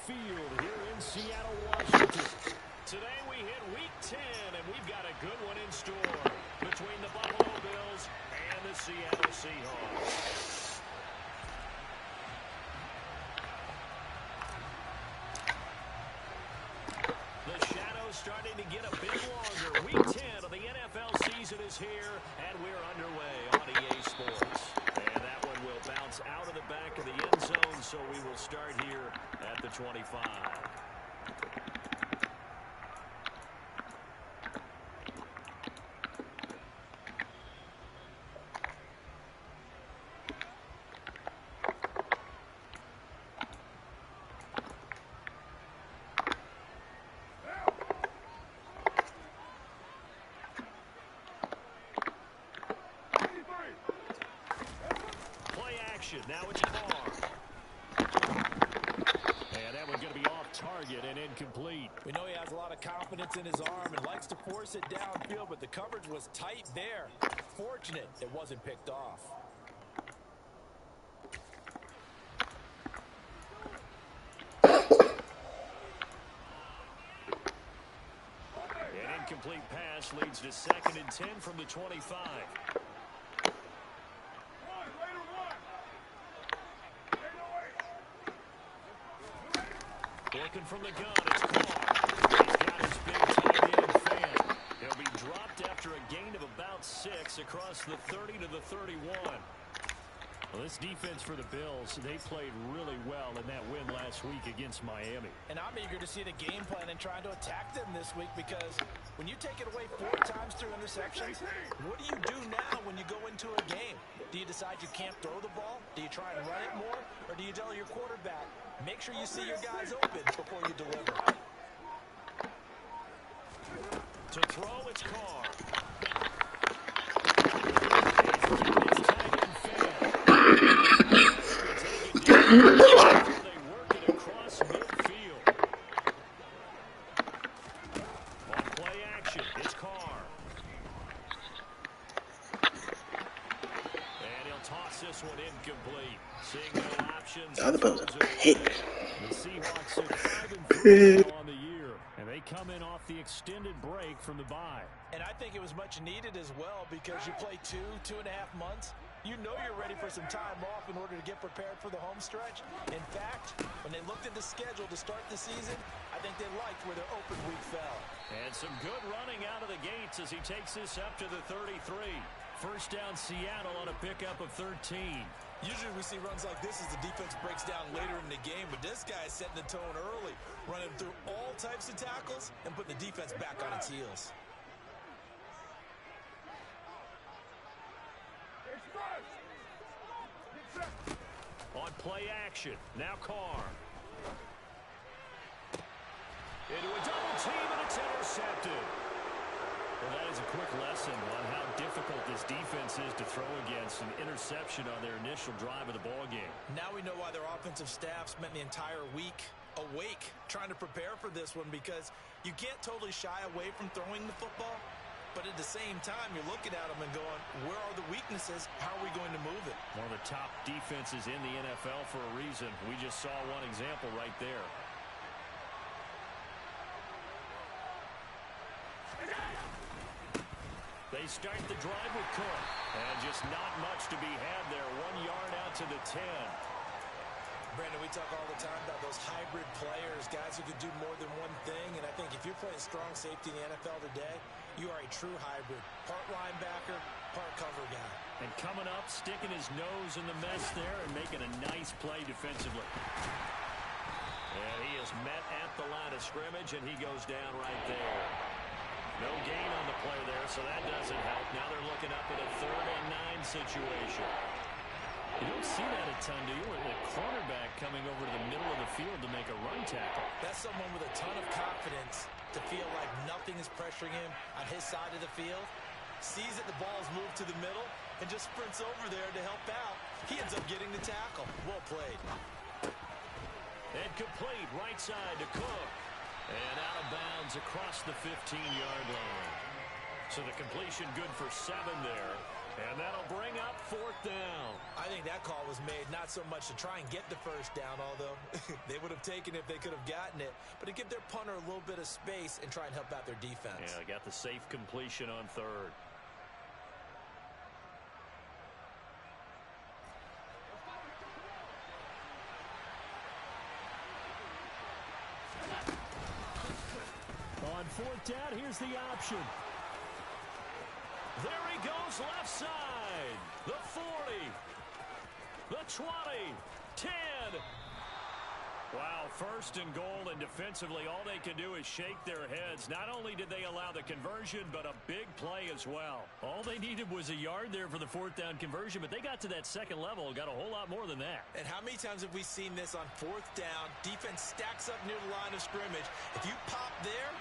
Field here in Seattle, Washington. Today we hit Week 10, and we've got a good one in store between the Buffalo Bills and the Seattle Seahawks. The shadow's starting to get a bit longer. Week 10 of the NFL season is here, and we're underway on EA Sports. And that one will bounce out of the back of the end zone, so we will start here at the 25. Now it's Carr. And that one's going to be off target and incomplete. We know he has a lot of confidence in his arm and likes to force it downfield, but the coverage was tight there. Fortunate it wasn't picked off. An incomplete pass leads to 2nd and 10 from the 25. Looking from the gun, it's Carr. He's got his big tight end fan. He'll be dropped after a gain of about 6 across the 30 to the 31. Well, this defense for the Bills, they played really well in that win last week against Miami. And I'm eager to see the game plan and trying to attack them this week, because when you take it away 4 times through interceptions, what do you do now when you go into a game? Do you decide you can't throw the ball? Do you try and run it more? Or do you tell your quarterback, make sure you see your guys open before you deliver? To throw, it's Carr. They work it across midfield. On play action, it's Carr. And he'll toss this one incomplete. Seeing no options. The Bills are pissed. The Seahawks are 5-3 on the year, and they come in off the extended break from the bye. And I think it was much needed as well, because you play 2.5 months. You know you're ready for some time off in order to get prepared for the home stretch. In fact, when they looked at the schedule to start the season, I think they liked where their open week fell. And some good running out of the gates as he takes this up to the 33. First down Seattle on a pickup of 13. Usually we see runs like this as the defense breaks down later in the game, but this guy is setting the tone early, running through all types of tackles and putting the defense back on its heels. On play action, now Carr. Into a double team, and it's intercepted. Well, that is a quick lesson on how difficult this defense is to throw against. An interception on their initial drive of the ballgame. Now we know why their offensive staff spent the entire week awake trying to prepare for this one, because you can't totally shy away from throwing the football. But at the same time, you're looking at them and going, where are the weaknesses? How are we going to move it? One of the top defenses in the NFL for a reason. We just saw one example right there. They start the drive with Cook. And just not much to be had there. 1 yard out to the 10. Brandon, we talk all the time about those hybrid players, guys who can do more than one thing. And I think if you're playing strong safety in the NFL today, you are a true hybrid. Part linebacker, part cover guy. And coming up, sticking his nose in the mess there and making a nice play defensively. And he is met at the line of scrimmage, and he goes down right there. No gain on the play there, so that doesn't help. Now they're looking up at a 3rd and 9 situation. You don't see that a ton, do you? With a cornerback coming over to the middle of the field to make a run tackle. That's someone with a ton of confidence to feel like nothing is pressuring him on his side of the field. Sees that the ball's moved to the middle and just sprints over there to help out. He ends up getting the tackle. Well played. And complete, right side to Cook. And out of bounds across the 15-yard line. So the completion good for 7 there. And that'll bring up 4th down. I think that call was made not so much to try and get the first down, although they would have taken it if they could have gotten it, but to give their punter a little bit of space and try and help out their defense. Yeah, got the safe completion on 3rd. On 4th down, here's the option. There he goes left side. The 40. The 20. 10. Wow, 1st and goal, and defensively all they can do is shake their heads. Not only did they allow the conversion, but a big play as well. All they needed was a yard there for the 4th down conversion, but they got to that 2nd level, got a whole lot more than that. And how many times have we seen this on 4th down? Defense stacks up near the line of scrimmage. If you pop there,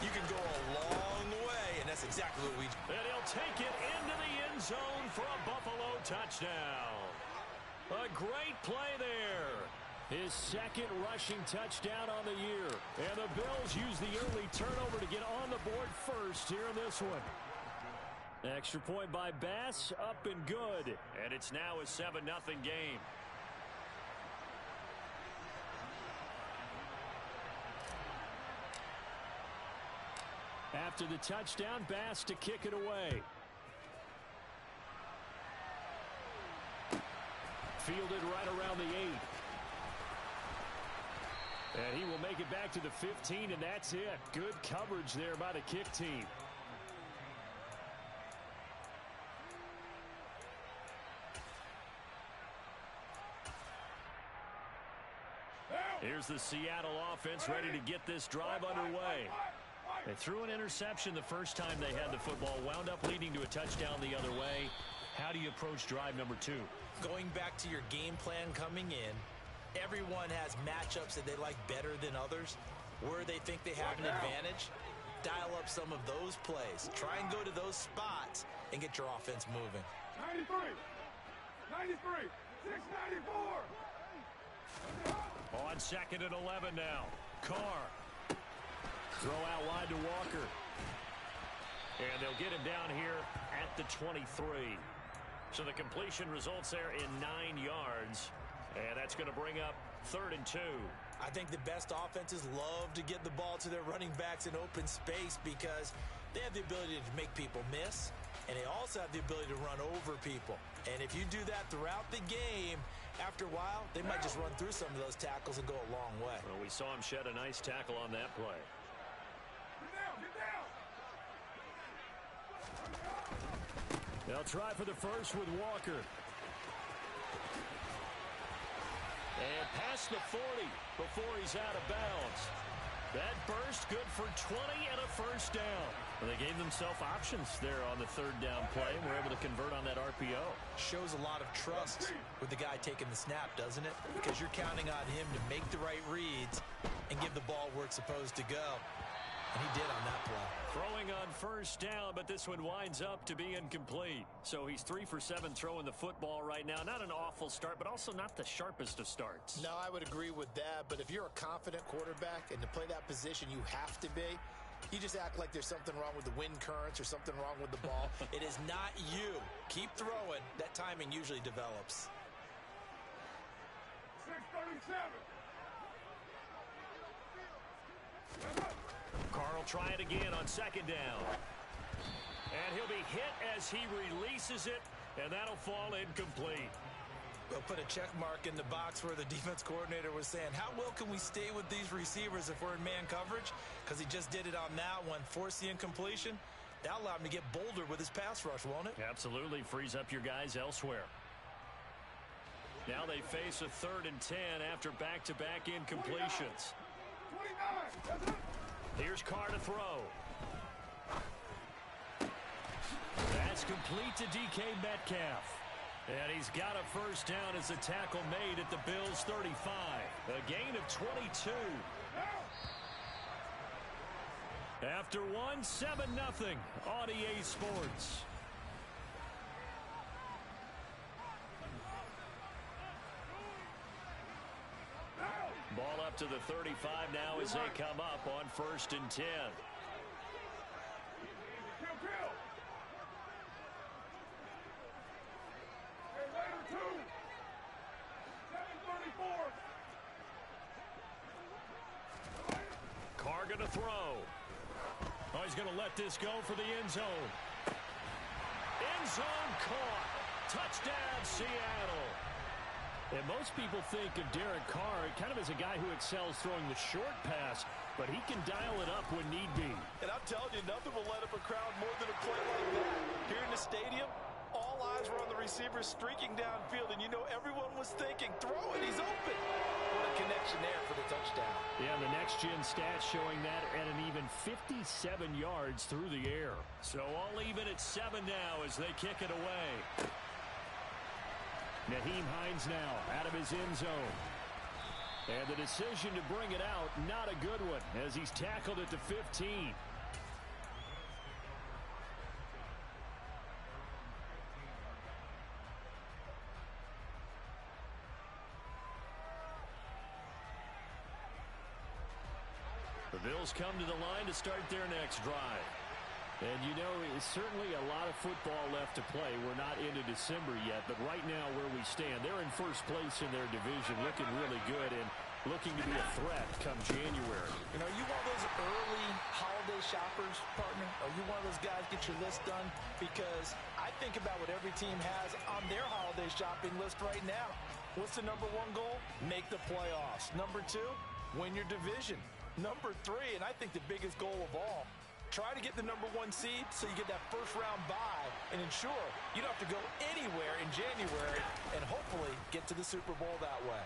you can go a long way, and that's exactly what we do. And he'll take it into the end zone for a Buffalo touchdown. A great play there. His 2nd rushing touchdown on the year. And the Bills use the early turnover to get on the board first here in this one. Extra point by Bass, up and good. And it's now a 7-0 game. After the touchdown, Bass to kick it away. Fielded right around the 8. And he will make it back to the 15, and that's it. Good coverage there by the kick team. Here's the Seattle offense ready to get this drive underway. They threw an interception the first time they had the football, wound up leading to a touchdown the other way. How do you approach drive number 2? Going back to your game plan coming in, everyone has matchups that they like better than others, where they think they have an advantage. Dial up some of those plays. Try and go to those spots and get your offense moving. 93, 93, 694. On 2nd and 11 now. Carr. Throw out wide to Walker. And they'll get him down here at the 23. So the completion results there in 9 yards. And that's going to bring up 3rd and 2. I think the best offenses love to get the ball to their running backs in open space because they have the ability to make people miss, and they also have the ability to run over people. And if you do that throughout the game, after a while, they might just run through some of those tackles and go a long way. Well, we saw him shed a nice tackle on that play. They'll try for the first with Walker. And past the 40 before he's out of bounds. That burst good for 20 and a first down. Well, they gave themselves options there on the 3rd down play and were able to convert on that RPO. Shows a lot of trust with the guy taking the snap, doesn't it? Because you're counting on him to make the right reads and give the ball where it's supposed to go. And he did on that play. Throwing on first down, but this one winds up to be incomplete. So he's 3 for 7 throwing the football right now. Not an awful start, but also not the sharpest of starts. No, I would agree with that. But if you're a confident quarterback and to play that position you have to be, you just act like there's something wrong with the wind currents or something wrong with the ball. It is not you. Keep throwing. That timing usually develops. 637. Carr will try it again on 2nd down. And he'll be hit as he releases it, and that'll fall incomplete. We'll put a check mark in the box where the defense coordinator was saying, how well can we stay with these receivers if we're in man coverage? Because he just did it on that one, forced the incompletion. That'll allow him to get bolder with his pass rush, won't it? Absolutely. Frees up your guys elsewhere. Now they face a 3rd and 10 after back-to-back incompletions. 29. Here's Carr to throw. That's complete to DK Metcalf. And he's got a first down as the tackle made at the Bills' 35. A gain of 22. After one, 7-0 on EA Sports. Ball up to the 35 now as they come up on 1st and 10. going to throw. Oh, he's going to let this go for the end zone. End zone caught. Touchdown, Seattle. And most people think of Derek Carr kind of as a guy who excels throwing the short pass, but he can dial it up when need be. And I'm telling you, nothing will light up a crowd more than a play like that. Here in the stadium, all eyes were on the receiver streaking downfield, and you know everyone was thinking, throw it, he's open. What a connection there for the touchdown. Yeah, the next-gen stats showing that at an even 57 yards through the air. So all even at 7 now as they kick it away. Nyheim Hines now out of his end zone. And the decision to bring it out, not a good one, as he's tackled at the 15. The Bills come to the line to start their next drive. And you know, it's certainly a lot of football left to play. We're not into December yet, but right now where we stand, they're in first place in their division, looking really good and looking to be a threat come January. You know, are you one of those early holiday shoppers, partner? Are you one of those guys get your list done? Because I think about what every team has on their holiday shopping list right now. What's the number one goal? Make the playoffs. Number 2, win your division. Number 3, and I think the biggest goal of all, try to get the number 1 seed so you get that first-round bye and ensure you don't have to go anywhere in January and hopefully get to the Super Bowl that way.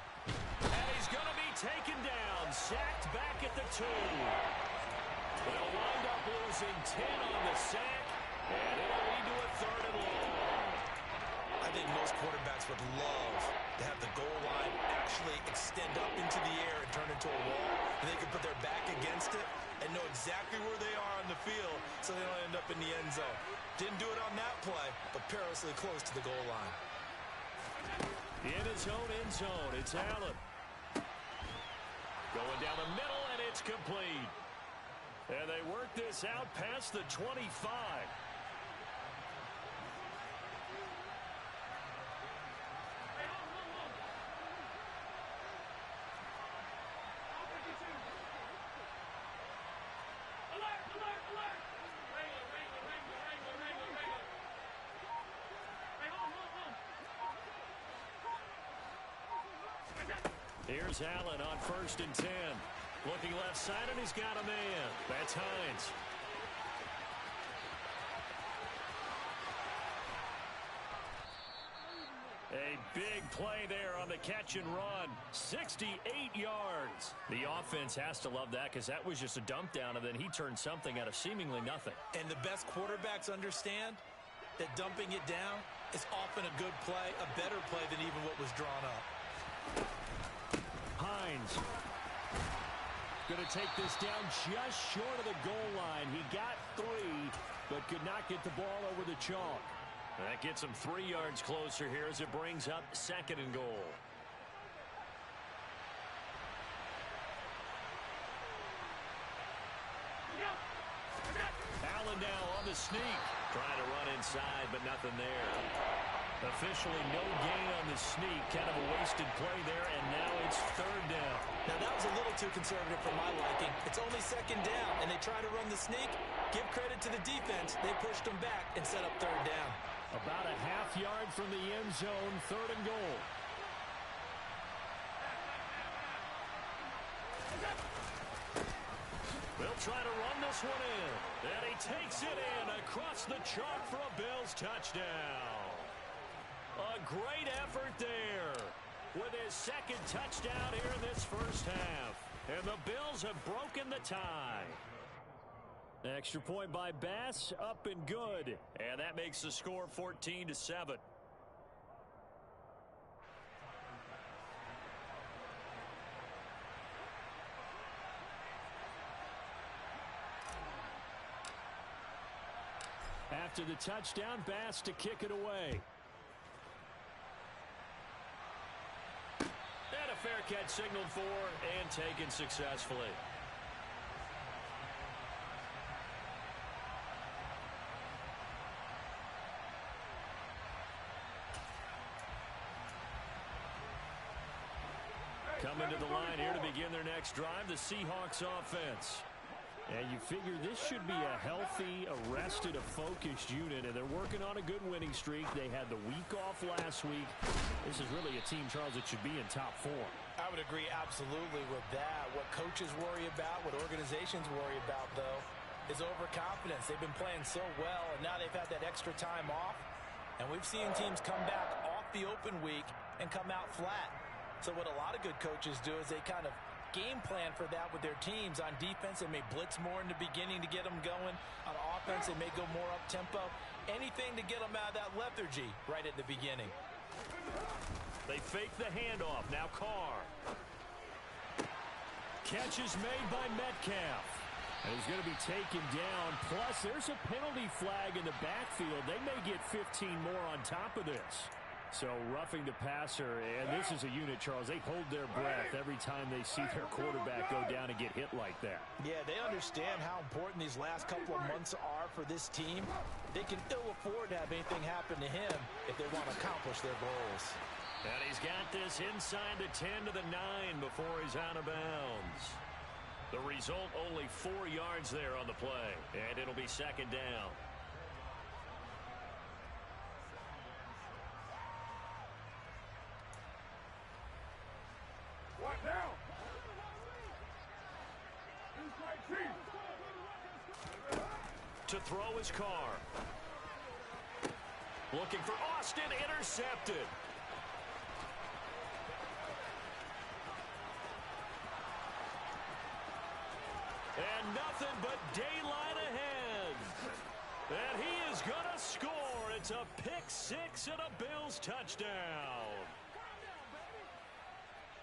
And he's going to be taken down, sacked back at the 2. They'll wind up losing 10 on the sack, and it'll lead to a 3rd and long. I think most quarterbacks would love to have the goal line actually extend up into the air and turn into a wall, and they can put their back against it and know exactly where they are on the field so they don't end up in the end zone. Didn't do it on that play, but perilously close to the goal line. In his own end zone, it's Allen. Going down the middle, and it's complete. And they work this out past the 25. Here's Allen on 1st and 10. Looking left side, and he's got a man. That's Hines. A big play there on the catch and run. 68 yards. The offense has to love that because that was just a dump down, and then he turned something out of seemingly nothing. And the best quarterbacks understand that dumping it down is often a good play, a better play than even what was drawn up. Hines going to take this down just short of the goal line. He got 3, but could not get the ball over the chalk. That gets him 3 yards closer here as it brings up 2nd and goal. Allen now on the sneak. Trying to run inside, but nothing there. Officially no gain on the sneak. Kind of a wasted play there, and now it's 3rd down. Now, that was a little too conservative for my liking. It's only 2nd down, and they try to run the sneak. Give credit to the defense. They pushed them back and set up 3rd down. About a half yard from the end zone, 3rd and goal. They'll try to run this one in. And he takes it in across the chalk for a Bills touchdown. A great effort there with his 2nd touchdown here in this first half. And the Bills have broken the tie. Extra point by Bass, up and good. And that makes the score 14-7. After the touchdown, Bass to kick it away. And a fair catch signaled for and taken successfully. Coming to the line here to begin their next drive, the Seahawks offense. And you figure this should be a healthy, arrested, a focused unit, and they're working on a good winning streak. They had the week off last week. This is really a team, Charles, that should be in top form. I would agree absolutely with that. What coaches worry about, what organizations worry about, though, is overconfidence. They've been playing so well, and now they've had that extra time off. And we've seen teams come back off the open week and come out flat. So what a lot of good coaches do is they kind of game plan for that with their teams. On defense, they may blitz more in the beginning to get them going. On offense, they may go more up-tempo. Anything to get them out of that lethargy right at the beginning. They fake the handoff. Now Carr. Catch is made by Metcalf. And he's going to be taken down. Plus, there's a penalty flag in the backfield. They may get 15 more on top of this. So roughing the passer, and this is a unit, Charles. They hold their breath every time they see their quarterback go down and get hit like that. Yeah, they understand how important these last couple of months are for this team. They can ill afford to have anything happen to him if they want to accomplish their goals. And he's got this inside the 10 to the 9 before he's out of bounds. The result, only 4 yards there on the play, and it'll be second down. What now? To throw his Carr. Looking for Austin, intercepted. And nothing but daylight ahead. And he is going to score. It's a pick-6 and a Bills touchdown.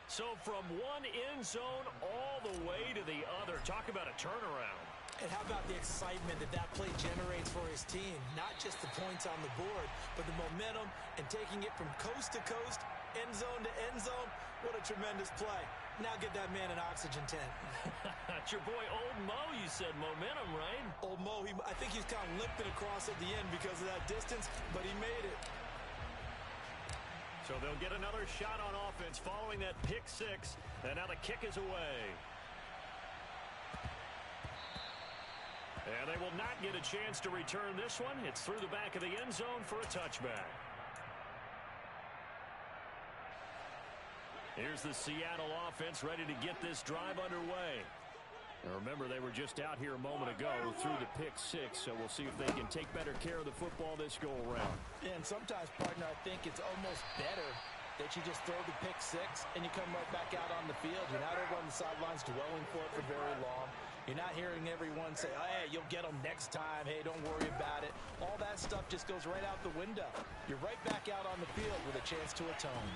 So from one end zone all the way to the other. Talk about a turnaround. And how about the excitement that that play generates for his team? Not just the points on the board, but the momentum and taking it from coast to coast, end zone to end zone. What a tremendous play. Now get that man an oxygen tent. That's your boy Old Mo, you said. Momentum, right? Old Mo, I think he's kind of limping across at the end because of that distance, but he made it. So they'll get another shot on offense following that pick-6, and now the kick is away. And they will not get a chance to return this one. It's through the back of the end zone for a touchback. Here's the Seattle offense ready to get this drive underway. Now remember, they were just out here a moment ago through the pick-6, so we'll see if they can take better care of the football this go-around. And sometimes, partner, I think it's almost better that you just throw the pick-6 and you come right back out on the field. You're not over on the sidelines dwelling for it for very long. You're not hearing everyone say, oh, hey, you'll get them next time. Hey, don't worry about it. All that stuff just goes right out the window. You're right back out on the field with a chance to atone.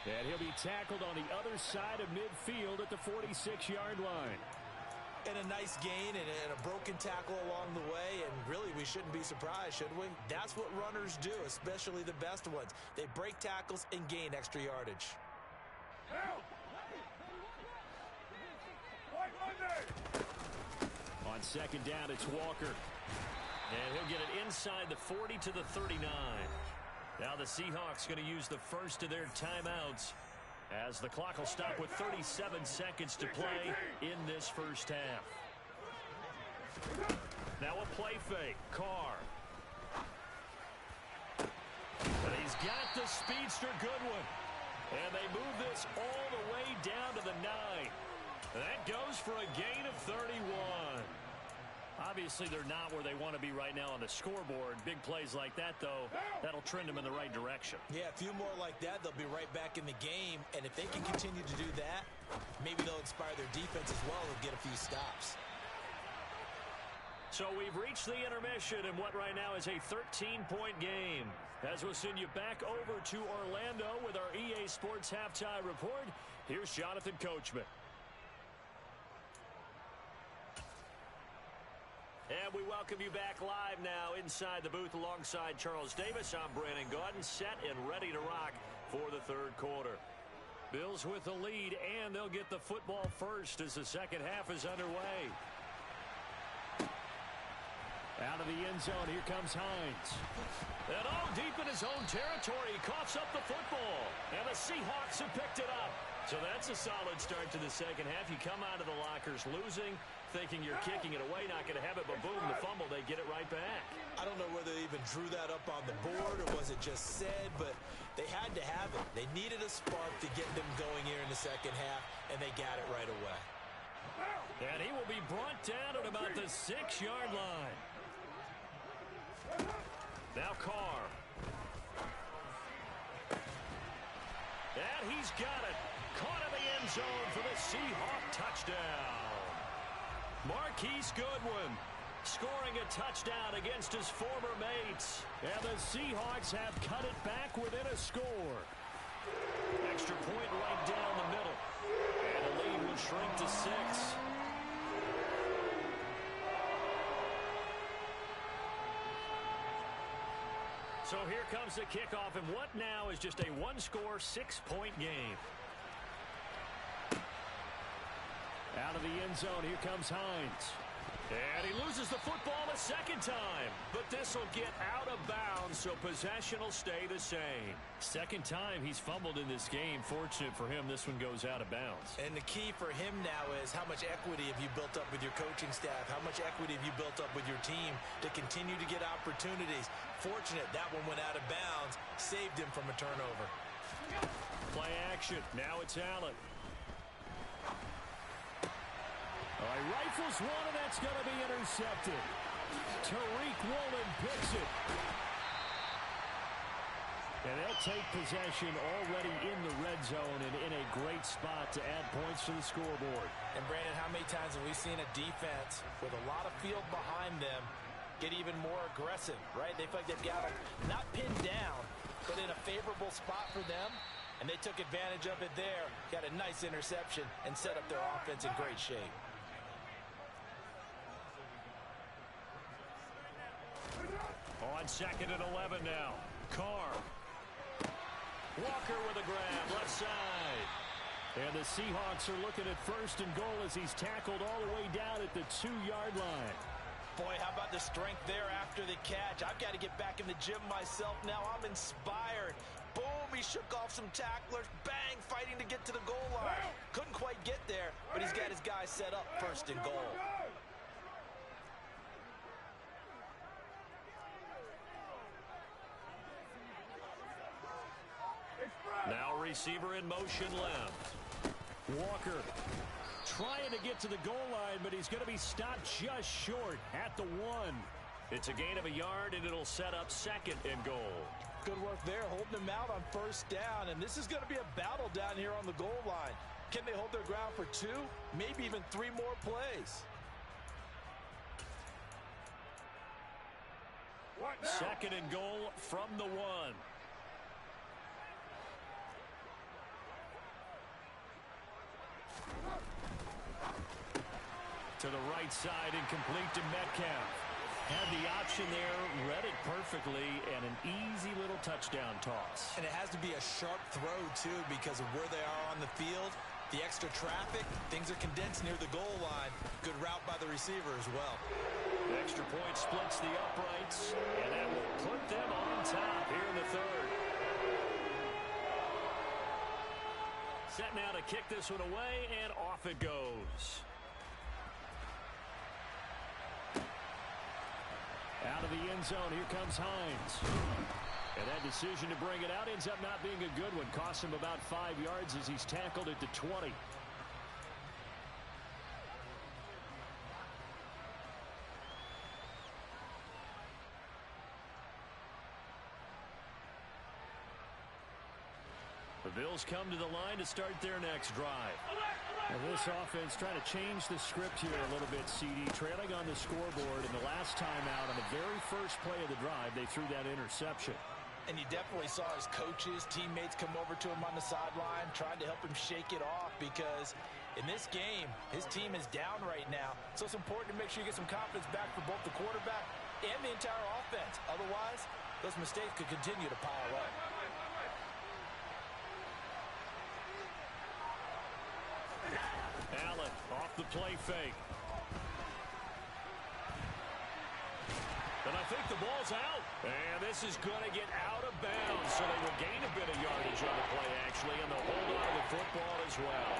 And he'll be tackled on the other side of midfield at the 46-yard line. And a nice gain and a broken tackle along the way, and really we shouldn't be surprised, should we? That's what runners do, especially the best ones. They break tackles and gain extra yardage. Help! Like Monday! On second down, it's Walker. And he'll get it inside the 40 to the 39. Now the Seahawks going to use the first of their timeouts, as the clock will stop with 37 seconds to play in this first half. Now a play fake. Carr. And he's got the speedster Goodwin. And they move this all the way down to the 9. That goes for a gain of 31. Obviously, they're not where they want to be right now on the scoreboard. Big plays like that, though, that'll trend them in the right direction. Yeah, a few more like that, they'll be right back in the game. And if they can continue to do that, maybe they'll inspire their defense as well and get a few stops. So we've reached the intermission in what right now is a 13-point game. As we'll send you back over to Orlando with our EA Sports Halftime Report, here's Jonathan Coachman. And we welcome you back live now inside the booth alongside Charles Davis. I'm Brandon Gaudin, set and ready to rock for the third quarter. Bills with the lead, and they'll get the football first as the second half is underway. Out of the end zone, here comes Hines. And deep in his own territory, he coughs up the football. And the Seahawks have picked it up. So that's a solid start to the second half. You come out of the lockers losing, thinking you're kicking it away, not going to have it, but boom, the fumble, they get it right back. I don't know whether they even drew that up on the board or was it just said, but they had to have it. They needed a spark to get them going here in the second half, and they got it right away. And he will be brought down at about the 6-yard line. Now Carr. And he's got it. Caught in the end zone for the Seahawk touchdown. Marquise Goodwin scoring a touchdown against his former mates. And the Seahawks have cut it back within a score. Extra point right down the middle. And the lead will shrink to 6. So here comes the kickoff, and what now is just a one-score, 6-point game. Out of the end zone, here comes Hines. And he loses the football a second time. But this will get out of bounds, so possession will stay the same. Second time he's fumbled in this game. Fortunate for him, this one goes out of bounds. And the key for him now is how much equity have you built up with your coaching staff? How much equity have you built up with your team to continue to get opportunities? Fortunate that one went out of bounds, saved him from a turnover. Play action. Now it's Allen. All right, rifles one, and that's going to be intercepted. Tariq Woolen picks it. And they'll take possession already in the red zone and in a great spot to add points to the scoreboard. And, Brandon, how many times have we seen a defense with a lot of field behind them get even more aggressive, right? They feel like they've got them not pinned down, but in a favorable spot for them. And they took advantage of it there, got a nice interception, and set up their offense in great shape. On 2nd and 11 now. Carr. Walker with a grab, left side. And the Seahawks are looking at 1st and goal as he's tackled all the way down at the 2-yard line. Boy, how about the strength there after the catch? I've got to get back in the gym myself now. I'm inspired. Boom, he shook off some tacklers. Bang, fighting to get to the goal line. Couldn't quite get there, but he's got his guys set up 1st and goal. Now receiver in motion left. Walker trying to get to the goal line, but he's going to be stopped just short at the 1. It's a gain of a yard, and it'll set up 2nd and goal. Good work there, holding them out on 1st down, and this is going to be a battle down here on the goal line. Can they hold their ground for 2, maybe even 3 more plays? 2nd and goal from the 1. To the right side and complete to Metcalf. Had the option there, read it perfectly, and an easy little touchdown toss. And it has to be a sharp throw, too, because of where they are on the field. The extra traffic, things are condensed near the goal line. Good route by the receiver as well. The extra point splits the uprights, and that will put them on top here in the 3rd. Set now to kick this one away, and off it goes. Out of the end zone, here comes Hines. And that decision to bring it out ends up not being a good one. Costs him about 5 yards as he's tackled at the 20. The Bills come to the line to start their next drive. Well, this offense trying to change the script here a little bit, CD. Trailing on the scoreboard, and the last time out on the very first play of the drive, they threw that interception. And you definitely saw his coaches, teammates come over to him on the sideline, trying to help him shake it off because in this game, his team is down right now. So it's important to make sure you get some confidence back for both the quarterback and the entire offense. Otherwise, those mistakes could continue to pile up. Allen off the play fake. And I think the ball's out. And this is going to get out of bounds, so they will gain a bit of yardage on the play, actually, and they'll hold on to the football as well.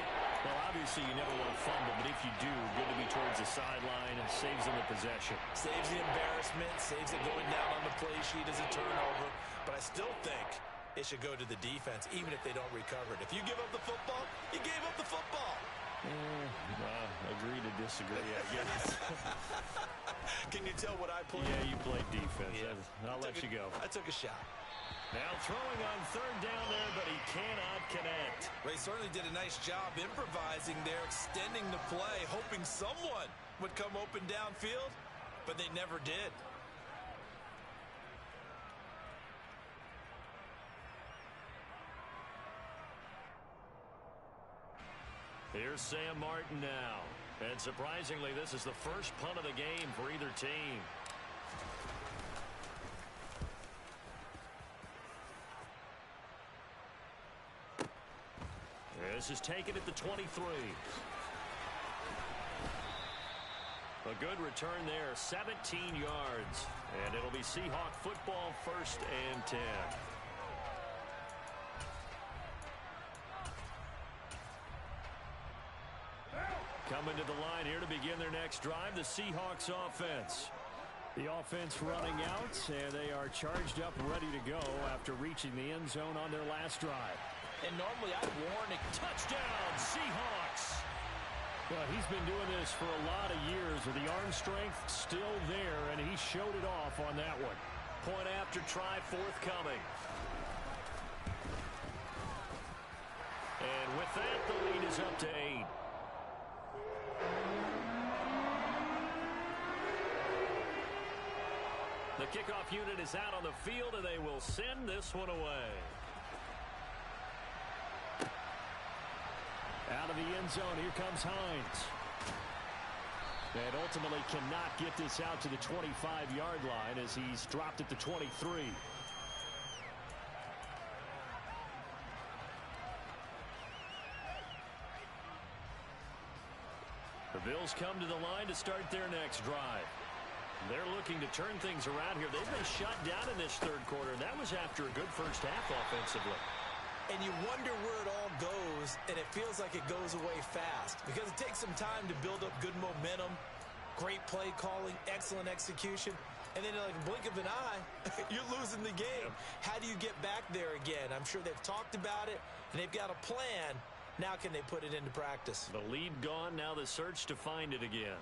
Well, obviously, you never want to fumble, but if you do, good to be towards the sideline and saves them the possession. Saves the embarrassment, saves it going down on the play sheet as a turnover. But I still think it should go to the defense, even if they don't recover it. If you give up the football, you gave up the football. Agree to disagree, I guess. Can you tell what I played? Yeah, you played defense. Yeah. I'll let you go. I took a shot. Now throwing on third down there, but he cannot connect. Ray certainly did a nice job improvising there, extending the play, hoping someone would come open downfield, but they never did. Here's Sam Martin now. And surprisingly, this is the first punt of the game for either team. This is taken at the 23. A good return there, 17 yards. And it'll be Seahawk football, 1st and 10. Coming to the line here to begin their next drive, the Seahawks offense. The offense running out, and they are charged up, ready to go after reaching the end zone on their last drive. And normally I'd warn it. Touchdown, Seahawks! Well, he's been doing this for a lot of years with the arm strength still there, and he showed it off on that one. Point after try forthcoming. And with that, the lead is up to 8. The kickoff unit is out on the field, and they will send this one away. Out of the end zone, here comes Hines. And ultimately cannot get this out to the 25-yard line as he's dropped at the 23. The Bills come to the line to start their next drive. They're looking to turn things around here. They've been shut down in this third quarter. That was after a good first half offensively. And you wonder where it all goes, and it feels like it goes away fast because it takes some time to build up good momentum, great play calling, excellent execution, and then like a blink of an eye, you're losing the game. Yep. How do you get back there again? I'm sure they've talked about it, and they've got a plan. Now can they put it into practice? The lead gone, now the search to find it again.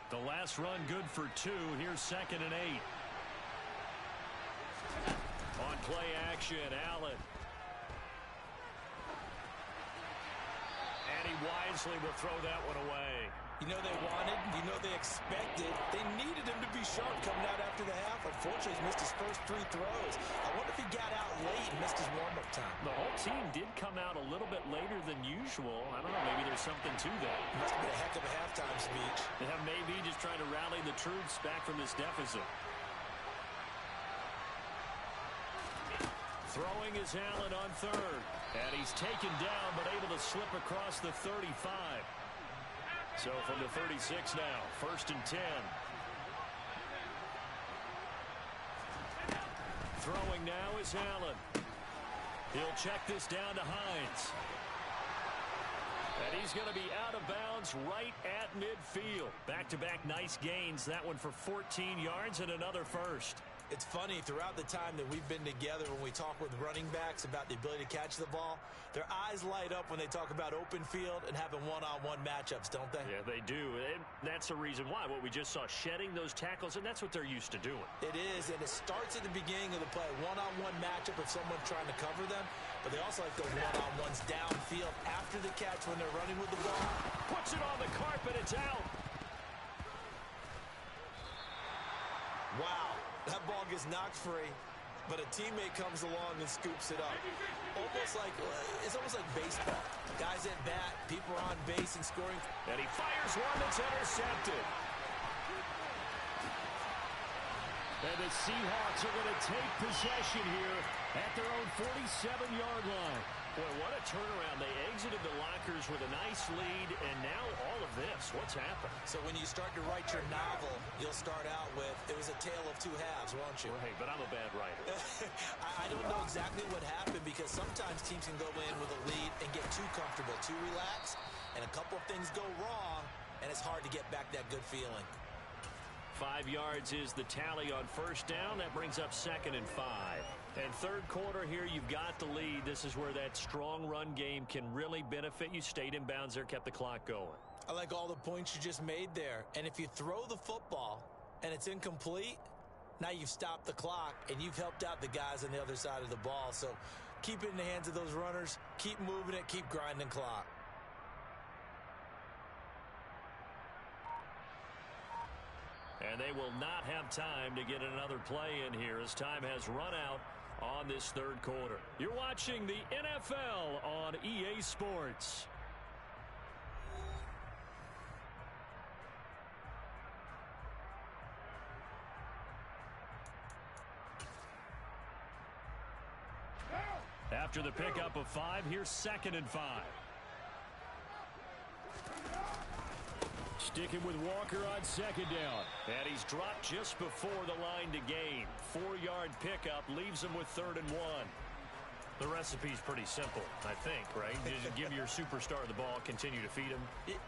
The last run good for 2. Here's 2nd and 8. On play action, Allen. And he wisely will throw that one away. You know they wanted, you know they expected. They needed him to be sharp coming out after the half. Unfortunately, he's missed his first 3 throws. I wonder if he got out late and missed his warm-up time. The whole team did come out a little bit later than usual. I don't know, maybe there's something to that. Must have been a heck of a halftime speech. Yeah, maybe just trying to rally the troops back from this deficit. Throwing is Allen on 3rd. And he's taken down, but able to slip across the 35. So from the 36 now, 1st and 10. Throwing now is Allen. He'll check this down to Hines. And he's going to be out of bounds right at midfield. Back-to-back nice gains. That one for 14 yards and another first. It's funny, throughout the time that we've been together, when we talk with running backs about the ability to catch the ball, their eyes light up when they talk about open field and having one-on-one matchups, don't they? Yeah, they do. And that's the reason why. What we just saw, shedding those tackles, and that's what they're used to doing. It is, and it starts at the beginning of the play. One-on-one matchup if someone's trying to cover them, but they also like those one-on-ones downfield after the catch when they're running with the ball. Puts it on the carpet, it's out. Wow. That ball gets knocked free, but a teammate comes along and scoops it up. It's almost like baseball. Guys at bat, people are on base and scoring. And he fires one that's intercepted. And the Seahawks are going to take possession here at their own 47-yard line. Boy, what a turnaround. They exited the lockers with a nice lead, and now all of this. What's happened? So when you start to write your novel, you'll start out with, it was a tale of two halves, won't you? Right, but I'm a bad writer. I don't know exactly what happened because sometimes teams can go in with a lead and get too comfortable, too relaxed, and a couple of things go wrong, and it's hard to get back that good feeling. 5 yards is the tally on first down. That brings up 2nd and 5. And third quarter here, you've got the lead. This is where that strong run game can really benefit you. Stayed in bounds there, kept the clock going. I like all the points you just made there. And if you throw the football and it's incomplete, now you've stopped the clock and you've helped out the guys on the other side of the ball. So keep it in the hands of those runners. Keep moving it. Keep grinding clock. And they will not have time to get another play in here as time has run out on this third quarter. You're watching the NFL on EA Sports. After the pickup of 5, here's 2nd and 5. Sticking with Walker on 2nd down. And he's dropped just before the line to gain. 4-yard pickup leaves him with 3rd and 1. The recipe's pretty simple, I think, right? Just give your superstar the ball, continue to feed him.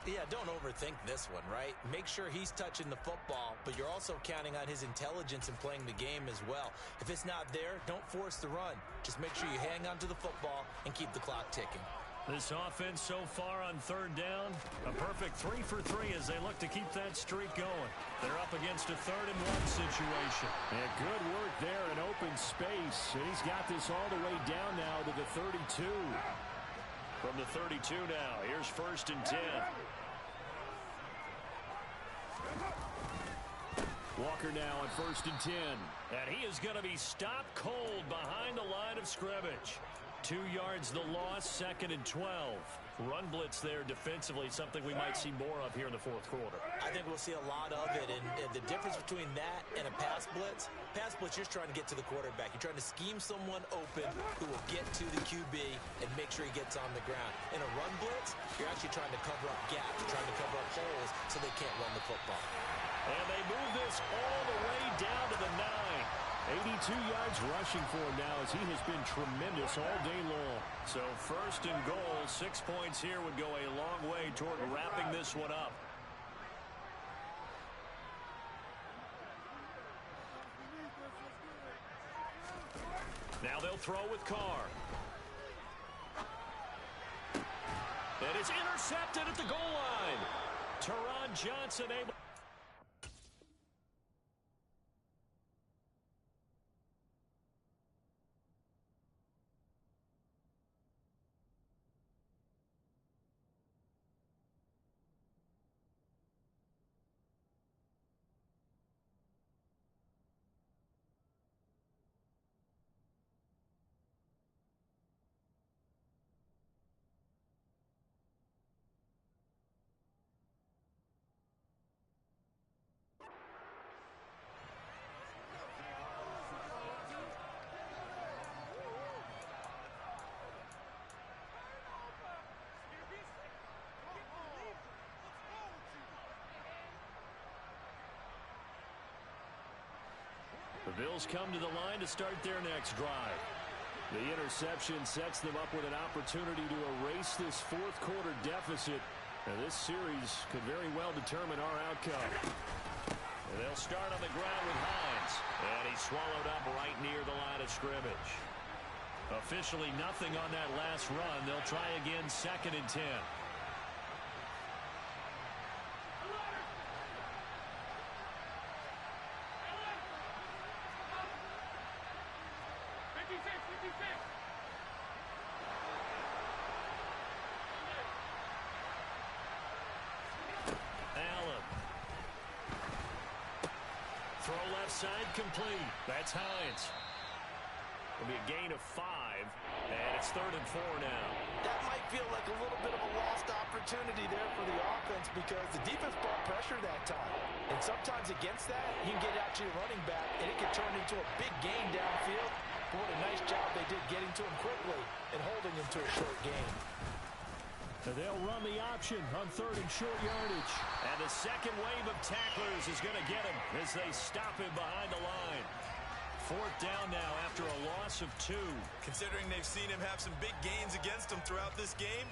Yeah, don't overthink this one, right? Make sure he's touching the football, but you're also counting on his intelligence in playing the game as well. If it's not there, don't force the run. Just make sure you hang on to the football and keep the clock ticking. This offense so far on 3rd down, a perfect 3 for 3 as they look to keep that streak going. They're up against a 3rd and 1 situation. And good work there in open space. And he's got this all the way down now to the 32. From the 32 now, here's 1st and 10. Walker now on 1st and 10. And he is going to be stopped cold behind the line of scrimmage. 2 yards the loss, 2nd and 12. Run blitz there defensively, something we might see more of here in the 4th quarter. I think we'll see a lot of it, and the difference between that and a pass blitz, you're just trying to get to the quarterback. You're trying to scheme someone open who will get to the QB and make sure he gets on the ground. In a run blitz, you're actually trying to cover up gaps, you're trying to cover up holes so they can't run the football. And they move this all the way down to the 9. 82 yards rushing for him now as he has been tremendous all day long. So 1st and goal, 6 points here would go a long way toward wrapping this one up. Now they'll throw with Carr. And it's intercepted at the goal line. Teron Johnson able. The Bills come to the line to start their next drive. The interception sets them up with an opportunity to erase this 4th quarter deficit. And this series could very well determine our outcome. And they'll start on the ground with Hines. And he's swallowed up right near the line of scrimmage. Officially nothing on that last run. They'll try again 2nd and 10. Side complete. That's Hines. It'll be a gain of 5, and it's 3rd and 4 now. That might feel like a little bit of a lost opportunity there for the offense because the defense brought pressure that time. And sometimes against that, you can get out to your running back, and it can turn into a big gain downfield. But what a nice job they did getting to him quickly and holding him to a short gain. And they'll run the option on 3rd and short yardage. And the second wave of tacklers is going to get him as they stop him behind the line. 4th down now after a loss of 2. Considering they've seen him have some big gains against them throughout this game,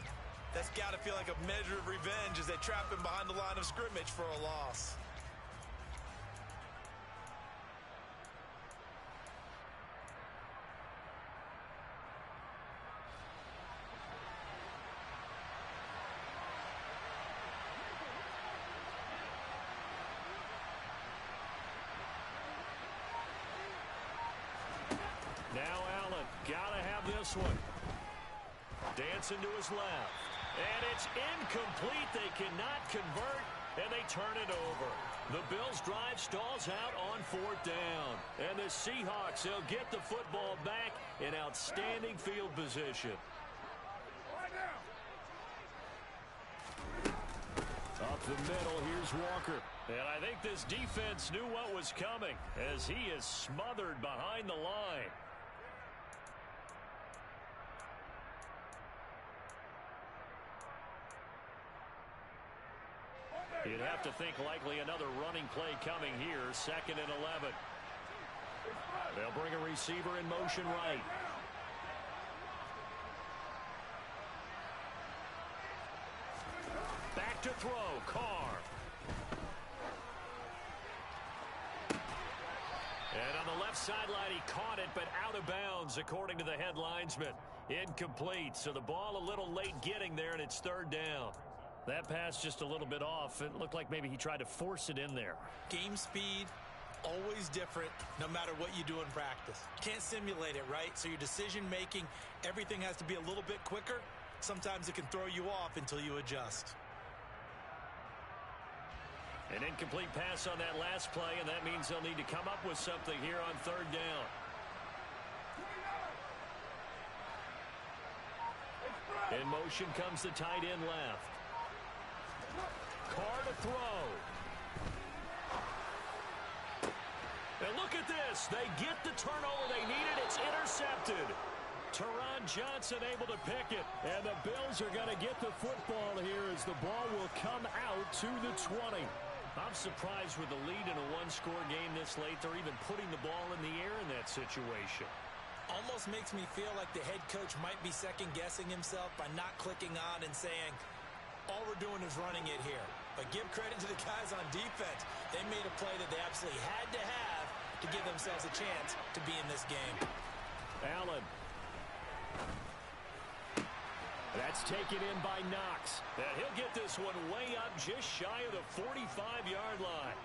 that's got to feel like a measure of revenge as they trap him behind the line of scrimmage for a loss. Now Allen, gotta have this one. Dancing to his left. And it's incomplete. They cannot convert, and they turn it over. The Bills' drive stalls out on 4th down. And the Seahawks, they'll get the football back in outstanding field position. Up the middle, here's Walker. And I think this defense knew what was coming as he is smothered behind the line. You'd have to think likely another running play coming here, 2nd and 11. They'll bring a receiver in motion right. Back to throw, Carr. And on the left sideline, he caught it, but out of bounds, according to the head linesman. Incomplete, so the ball a little late getting there, and it's 3rd down. That pass just a little bit off. It looked like maybe he tried to force it in there. Game speed, always different no matter what you do in practice. Can't simulate it, right? So your decision-making, everything has to be a little bit quicker. Sometimes it can throw you off until you adjust. An incomplete pass on that last play, and that means they'll need to come up with something here on 3rd down. In motion comes the tight end left. Carr to throw. And look at this. They get the turnover they needed. It's intercepted. Teron Johnson able to pick it. And the Bills are going to get the football here as the ball will come out to the 20. I'm surprised with the lead in a one-score game this late. They're even putting the ball in the air in that situation. Almost makes me feel like the head coach might be second-guessing himself by not clicking on and saying, all we're doing is running it here. But give credit to the guys on defense. They made a play that they absolutely had to have to give themselves a chance to be in this game. Allen. That's taken in by Knox. And he'll get this one way up just shy of the 45-yard line.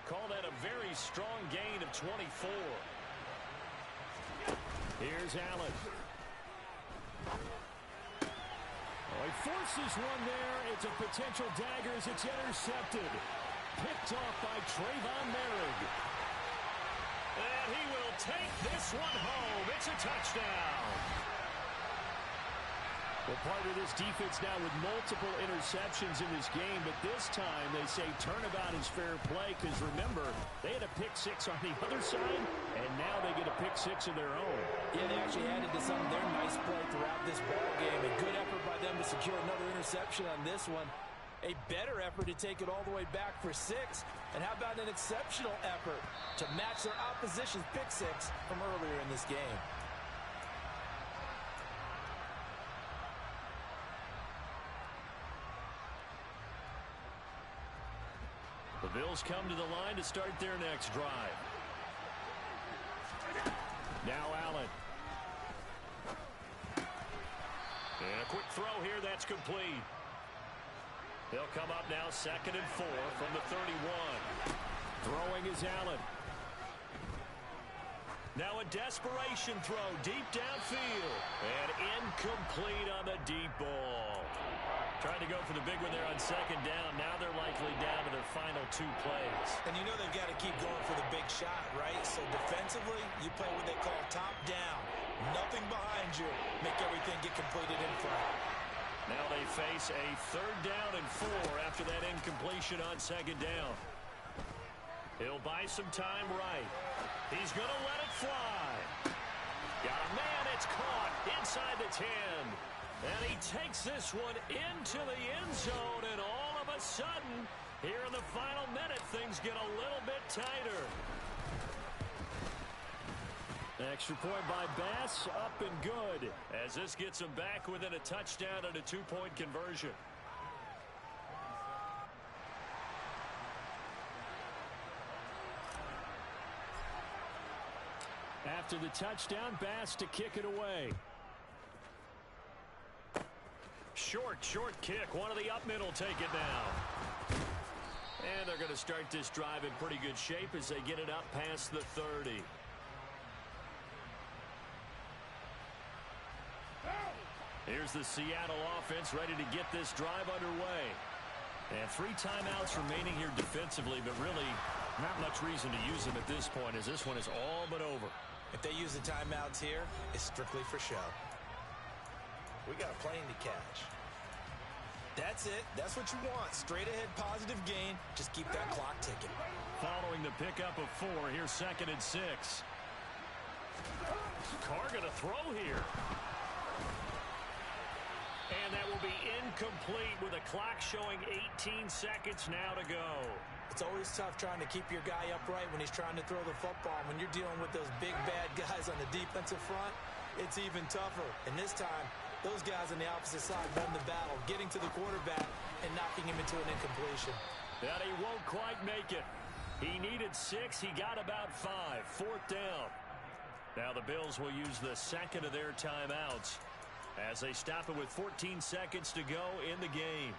Call that a very strong gain of 24. Here's Allen. He forces one there. It's a potential dagger as it's intercepted. Picked off by Trayvon Merrick. And he will take this one home. It's a touchdown. Well, part of this defense now with multiple interceptions in this game, but this time they say turnabout is fair play because, remember, they had a pick 6 on the other side, and now they get a pick 6 of their own. Yeah, they actually added to some of their nice play throughout this ball game. A good effort by them to secure another interception on this one. A better effort to take it all the way back for 6. And how about an exceptional effort to match their opposition's pick 6 from earlier in this game? The Bills come to the line to start their next drive. Now Allen. And a quick throw here, that's complete. They'll come up now 2nd and 4 from the 31. Throwing is Allen. Now a desperation throw deep downfield. And incomplete on the deep ball. Trying to go for the big one there on 2nd down. Now they're likely down to their final 2 plays. And you know they've got to keep going for the big shot, right? So defensively, you play what they call top down. Nothing behind you. Make everything get completed in front. Now they face a 3rd down and 4 after that incompletion on 2nd down. He'll buy some time right. He's going to let it fly. Got a man, it's caught inside the 10. And he takes this one into the end zone, and all of a sudden, here in the final minute, things get a little bit tighter. Extra point by Bass, up and good, as this gets him back within a touchdown and a two-point conversion. After the touchdown, Bass to kick it away. Short kick. One of the up mid will take it now. And they're going to start this drive in pretty good shape as they get it up past the 30. Here's the Seattle offense ready to get this drive underway. And 3 timeouts remaining here defensively, but really not much reason to use them at this point as this one is all but over. If they use the timeouts here, it's strictly for show. We got a plane to catch. That's it. That's what you want. Straight ahead positive gain. Just keep that clock ticking. Following the pickup of 4, here's 2nd and 6. Carr going to throw here. And that will be incomplete with a clock showing 18 seconds now to go. It's always tough trying to keep your guy upright when he's trying to throw the football. When you're dealing with those big, bad guys on the defensive front, it's even tougher. And this time, those guys on the opposite side won the battle, getting to the quarterback and knocking him into an incompletion. That he won't quite make it. He needed 6. He got about 5. 4th down. Now the Bills will use the second of their timeouts as they stop it with 14 seconds to go in the game.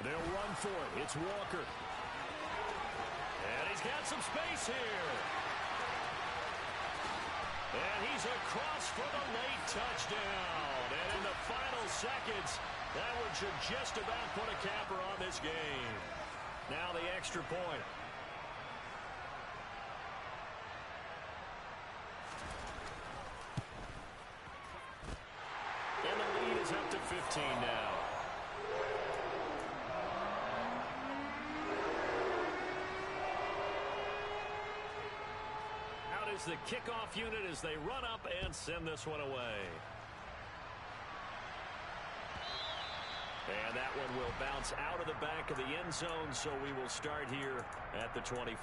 They'll run for it. It's Walker. And he's got some space here. And he's across for the late touchdown. And in the final seconds, that one should just about put a capper on this game. Now the extra point. And the lead is up to 15 now. The kickoff unit as they run up and send this one away. And that one will bounce out of the back of the end zone, so we will start here at the 25.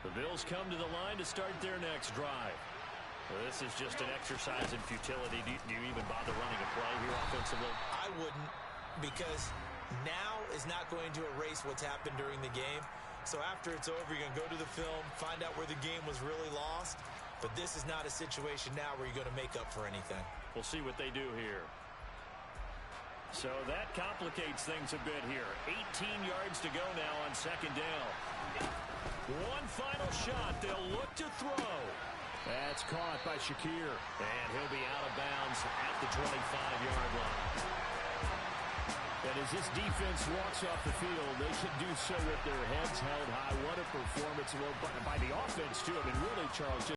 The Bills come to the line to start their next drive. Well, this is just an exercise in futility. Do you even bother running a play here offensively? I wouldn't, because now is not going to erase what's happened during the game. So after it's over, you're going to go to the film, find out where the game was really lost. But this is not a situation now where you're going to make up for anything. We'll see what they do here. So that complicates things a bit here. 18 yards to go now on 2nd down. One final shot. They'll look to throw. That's caught by Shakir. And he'll be out of bounds at the 25-yard line. And as this defense walks off the field, they can do so with their heads held high. What a performance by the offense, too. I mean, really, Charles,